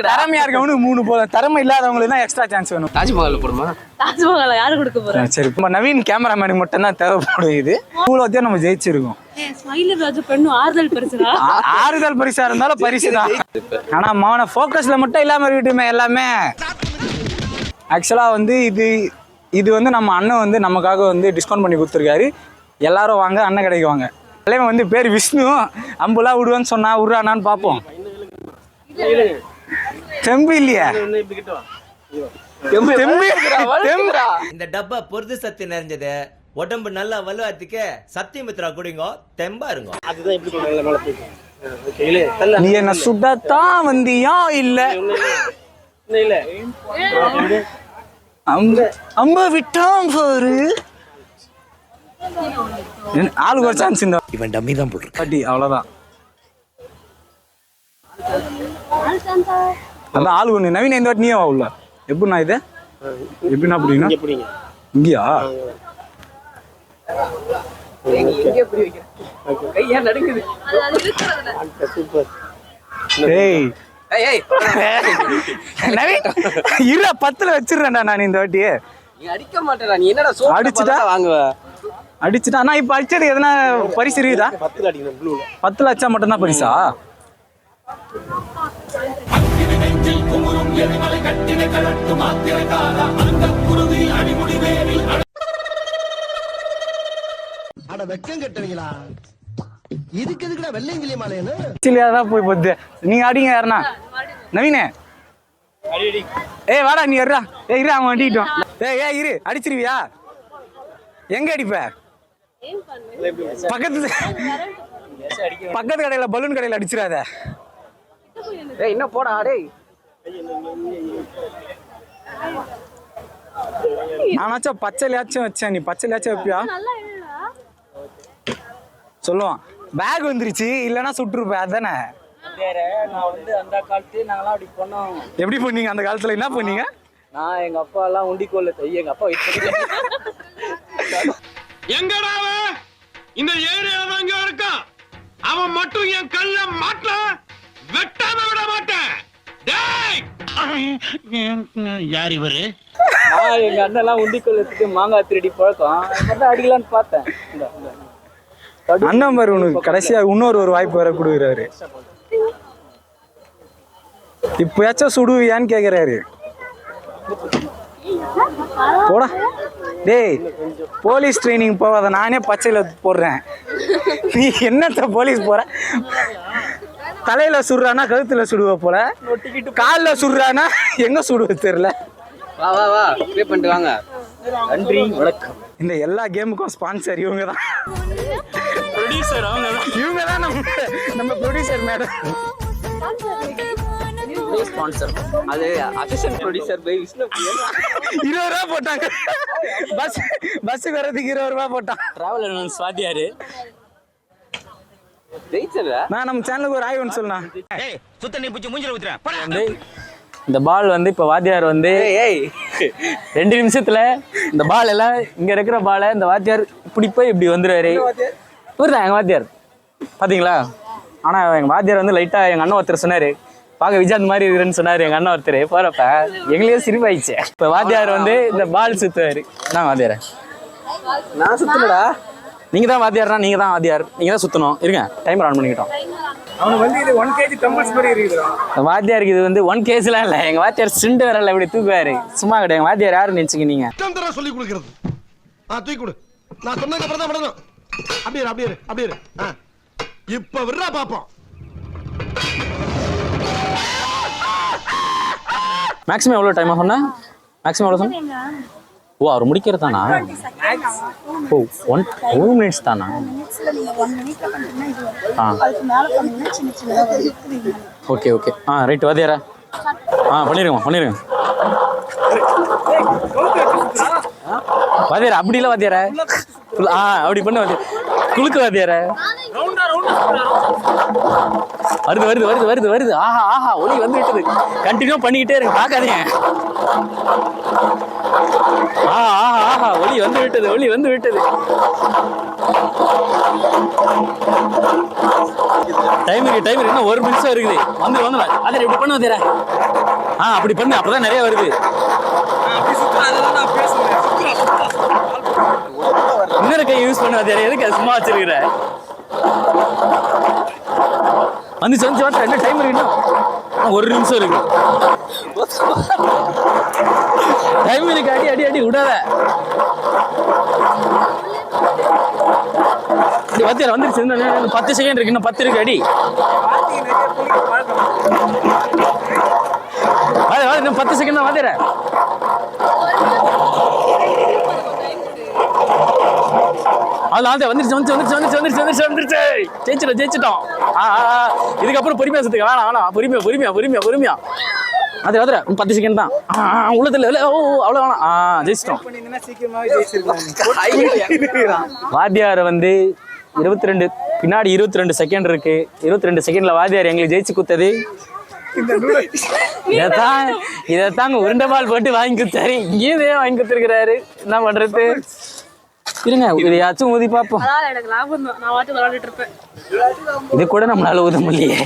திறமையா இருக்கவனுக்கு 3 போதும், திறமை இல்லாதவங்களுக்கு தான் எக்ஸ்ட்ரா சான்ஸ் வேணும். தாஜ்மஹால் போடுமா? தாஜ்மஹால் யாரு கொடுக்க போறா? சரி, இப்ப நவீன் கேமராமேனுக்கு மட்டும் தான் தேவைப்படும். இது இவ்வளோத்தையும் நம்ம ஜெயிச்சிருக்கோம். ஆறுதல் பரிசா இருந்தாலும் பரிசு தான். ஆனா மவன போக்கஸ்ல மட்டும் இல்லாம இருக்கட்டுமே எல்லாமே. ஆக்சுவலா வந்து இது வந்து நம்ம அண்ணன் வந்து நமக்காக வந்து டிஸ்கவுண்ட் பண்ணி கொடுத்துருக்காரு. எல்லாரும் வாங்க, அண்ணன் கடைக்கு வாங்க. எல்லாமே வந்து பேர் விஷ்ணு. அம்புலாம் விடுவேன்னு சொன்னா விடுறானான்னு பார்ப்போம். தெம்பு இல்லையா? இந்த டப்பா பொருது சத்து நிறைஞ்சது. உடம்பு நல்லா வலுவாத்துக்கு சத்தியமித்ரா குடிங்க, தெம்பா இருங்க. அதுதான் எப்படி நீ என்ன சுடத்தான் வந்தியா இல்ல அம்ப விட்டான் பாரு. ஆளுக்கு ஒரு சான்ஸ். இந்த இவன் டம்மி தான் போட்டு அவ்வளவுதான். அதான் ஆளு ஒண்ணு. நவீன இந்த வாட்டி நீயே உள்ள எப்படின்னா இது எப்படின்னா அப்படின்னா இங்கயா இரு 10ல வச்சிருக்கேன்டா நான் இந்த வாட்டி. அடிக்க மாட்டேன். நீ என்னடா அடிச்சுட்டா வாங்குவ? அடிச்சுட்டா நான் இப்ப அடிச்சது எதனா பரிசு இருக்குதா? 10ல அடிச்சா மட்டும்தான் பரிசா? போய் போகுது. நீங்க அடிங்க யாருன்னா நவீனே. வாடா நீ இருடா. இரு அவன் அடிக்கிட்டோம். இரு அடிச்சிருவியா? எங்க அடிப்ப? பக்கத்து கடையில பலூன் கடையில அடிச்சிடாத. என்ன போடா டேய். நானாச்சும் பச்சையாச்சும் வச்சேன். நீ பச்சையாச்சும் வைப்பியா? சொல்லுவான் பேக் வந்துருச்சு இல்லைன்னா சுட்டுருப்ப. அதானே நான் வந்து அந்த காலத்துல நாங்களாம் அப்படி பண்ணோம். எப்படி பண்ணீங்க அந்த காலத்துல? என்ன பண்ணீங்க? நான் எங்க அப்பா எல்லாம் உண்டிக்கோல்ல எங்க அப்பா எங்கடா இந்த ஏரியால தான் இங்க இருக்கான். அவன் மட்டும் என் கல்ல மாட்ட வெட்டாம விட மாட்டேன். யார் இவரு? எங்க அண்ணன் எல்லாம் உண்டிக்கோல் எடுத்துட்டு மாங்காய் திருடி பழக்கம் அடிக்கலான்னு பார்த்தேன். அண்ணன் பாரு உனக்கு கடைசியா இன்னொரு வாய்ப்பு வேற கொடுக்குறாரு. இப்பயாச்சும் சுடுவியான்னு கேக்குறாரு. போடா டேய். போலீஸ் ட்ரைனிங் போவாத நானே பச்சையில போடுறேன். நீ என்னத்த போலீஸ் போற? தலையில சுடுறானா கழுத்துல சுடுவ போல, காலில் சுடுறானா எங்க சுடுவ தெரியல. வா ப்ளே பண்ணிட்டு வாங்க. நன்றி வணக்கம். இந்த எல்லா கேமுக்கும் ஸ்பான்சர் இவங்க தான். ப்ரொடியூசர் இவங்க தான். நம்ம ப்ரொடியூசர் மேடம் ஸ்பான்சர். அது அசிஸ்டன்ட் ப்ரொடியூசர் பை விஷ்ணு 20 ரூபா போட்டாங்க. பஸ் வரதுக்கு 20 ரூபா போட்டான். டிராவல் அலவன்ஸ் வாத்தியாரு நான் நம்ம சேனலுக்கு ஒரு ஆய்வுன்னு சொல்லலாம். இந்த பால் வந்து இப்போ வாத்தியார் வந்து 2 நிமிஷத்துல இந்த பால் எல்லாம் இங்க இருக்கிற பாலை இந்த வாத்தியார் இப்படி போய் இப்படி வந்துருவாரு. புரியுதா எங்க வாத்தியார் பாத்தீங்களா? ஆனா எங்க வாத்தியார் வந்து லைட்டா எங்க அண்ணன் ஒருத்தர் சொன்னாரு, பார்க்க விஜயாந்த் மாதிரி இருக்குன்னு சொன்னாரு எங்க அண்ணன் ஒருத்தர். போறப்ப எங்களே சிரிப்பாயிடுச்சு. இப்ப வாத்தியார் வந்து இந்த பால் சுத்துவாரு. நான் வாத்தியார நான் சுத்தலடா. நீங்க தான் வாத்தியார்னா நீங்க தான் வாத்தியார். நீங்க தான் சுத்தணும். இருங்க டைமர் ஆன் பண்ணிக்கிட்டோம். அவனுக்கு வந்து இது 1 kg கம்பல்சரி இருக்குடா. வாத்தியாருக்கு இது வந்து 1 kgலாம் இல்ல. எங்க வாத்தியார் சிண்டு வரல இப்படி தூக்குவாரு. சும்மா கிடையாது. எங்க வாத்தியார் யாரு நினைச்சுக்க நீங்க? சொல்லி கொடுக்கிறது. தூக்கி கொடு. நான் சொன்னதுக்கு அப்புறம் தான் விடணும். அப்படியே இப்ப விடுறா பாப்போம். மேக்ஸிமம் எவ்வளவு டைம் சொன்னா? மேக்ஸிமம் எவ்வளவு சொன்னா? ஓ அவர் முடிக்கிறதானா? ஓ 1 minutes தானா? ஓகே ரைட் வாத்தியாரா. பண்ணிருங்க வாத்தியாரா. அப்படி இல்லை வாத்தியாரா. அப்படி பண்ண வாத்தியார். குளுக்கு வாத்தியாரா. வருது. ஆஹா ஒளி வந்து விட்டது. கண்டினியூ பண்ணிக்கிட்டே இருங்க, பார்க்காதீங்க. ஆஹா ஒளி வந்து விட்டது, ஒளி வந்து விட்டது. டைம் இன்னும் 1 நிமிஷம் இருக்குது. வந்து அதை இப்படி பண்ண வந்துடுற. அப்படி பண்ணு, அப்பதான் நிறைய வருது. இன்னொரு கை யூஸ் பண்ண வந்துடுற. எதுக்கு அது சும்மா வச்சிருக்கிற? வந்துச்சு என்ன டைம் இருக்கு? இன்னும் 1 நிமிஷம் இருக்கு. டைம் இருக்கு. அடி விடாத. வந்துருச்சு. 10 செகண்ட் இருக்கு. இன்னும் 10 இருக்கு. அடி இன்னும் 10 செகண்ட் தான். வந்துடுற. வந்துருச்சு. ஜெயிச்சிட்டோம். இதுக்கப்புறம் பொறுமையா சுத்துக்க. வேணாம் பொறுமையா. அது 10 செகண்ட் தான். உள்ளத்துல அவ்வளவு வேணாம். ஜெயிச்சிட்டோம். வாத்தியார் வந்து 22 பின்னாடி 22 செகண்ட் இருக்கு. 22 செகண்ட்ல வாத்தியார் எங்களுக்கு ஜெயிச்சு குத்தது. இதைத்தாங்க உருண்டை பால் போட்டு வாங்கி குத்தாரு. இங்கேயே வாங்கி குத்துருக்கிறாரு. என்ன பண்றது? இருங்க, இதையாச்சும் ஊதி பார்ப்போம். இது கூட நம்மளால ஊத முடியலையே.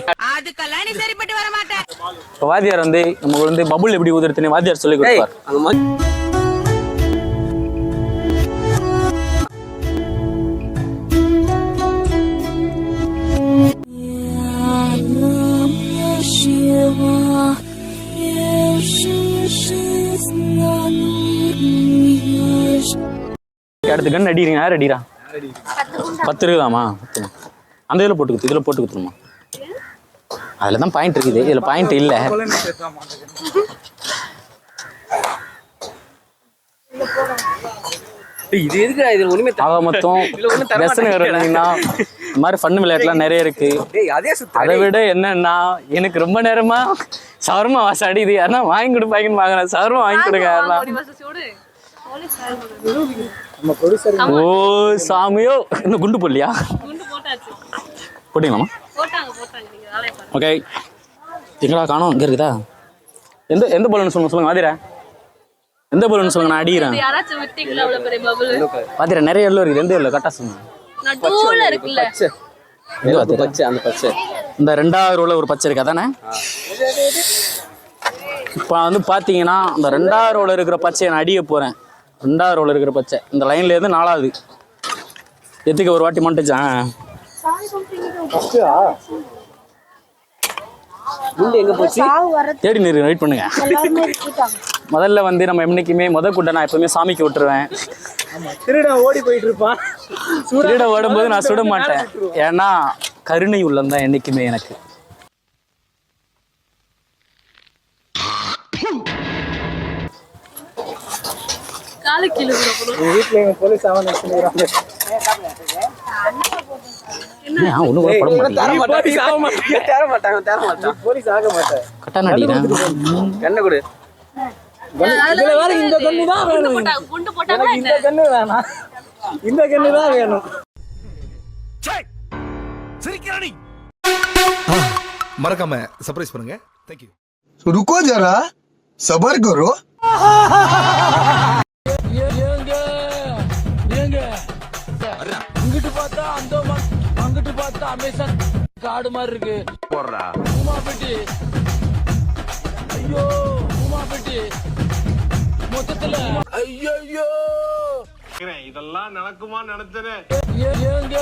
இப்போ வாத்தியார் வந்து நமக்கு வந்து பபுள் எப்படி ஊதுறதுன்னு வாத்தியார் சொல்லி கொடுப்பார். அடுத்து கண் அடிக்கிறீங்க. யார் அடிக்கிறா? 10 இருக்குதாமா? அந்த இதில் போட்டு குத்துருமா? அதில் தான் பாயிண்ட் இருக்குது. இதில் பாயிண்ட் இல்லை. இது எதுக்கு? இது ஒண்ணுமே மொத்தம் இந்த மாதிரி ஃபன் விளையாட்டுலாம் நிறைய இருக்கு. அதை விட என்னன்னா, எனக்கு ரொம்ப நேரமா சவர்மா வாசம் அடிது. யாருன்னா வாங்கி கொடுப்பாங்கன்னு வாங்கினேன். சவர்மா வாங்கி கொடுங்க. ஓ சாமியோ, இன்னும் குண்டு போடலையா? போட்டீங்களாமா? ஓகே. எங்களா காணோம். இங்கே இருக்குதா? எந்த போலன்னு சொல்லுங்க வாதிரா. எந்த போலன்னு சொல்லுங்க, நான் அடிக்கிறேன். வாதிரா நிறைய எல்லோ இருக்குது. எந்த எல்லோ கரெக்டாக சொல்லுங்க. இந்த 2வது ரோல ஒரு பச்சை இருக்கா தானே? இப்போ வந்து பார்த்தீங்கன்னா அந்த 2வது ரோல இருக்கிற பச்சையை நான் அடிக்க போகிறேன். 2வது ரோல இருக்கிற பச்சை இந்த லைன்ல இருந்து 4வது எத்துக்கு ஒரு வாட்டி மண்டுச்சா. எங்க போச்சு தேடி நிறு. வெயிட் பண்ணுங்க. முதல்ல வந்து நம்ம என்னைக்குமே கூட்ட நான் எப்பவுமே சாமிக்கு விட்டுருவேன். திருட ஓடி போயிட்டு இருப்பான். திருட ஓடும்போது நான் சுட மாட்டேன். ஏன்னா கருணை உள்ளம் தான் என்னைக்குமே எனக்கு. வீட்டுல எங்க போலீஸ் அவன் போலீஸ் ஆக மாட்டேன். கட்டான அடிக்கிறேன். கண்ணை கொடு. இதுல வேற இந்த கண்ணு தான் வேணும். இந்த கண்ணு வேணாம். இந்த கண்ணு தான் வேணும். மறக்காம சர்ப்ரைஸ் பண்ணுங்க. தேங்க்யூ. रुको जरा सबर करो. இங்கிட்டு பார்த்தா அங்கிட்டு பார்த்தா அமேசான் காடு மாதிரி இருக்கு. போடுறா உமாபெட்டி. ஐயோ உமாபெட்டி மொத்தத்துல ஐயோ இதெல்லாம் நடக்குமா நினைச்சேன். ஏங்க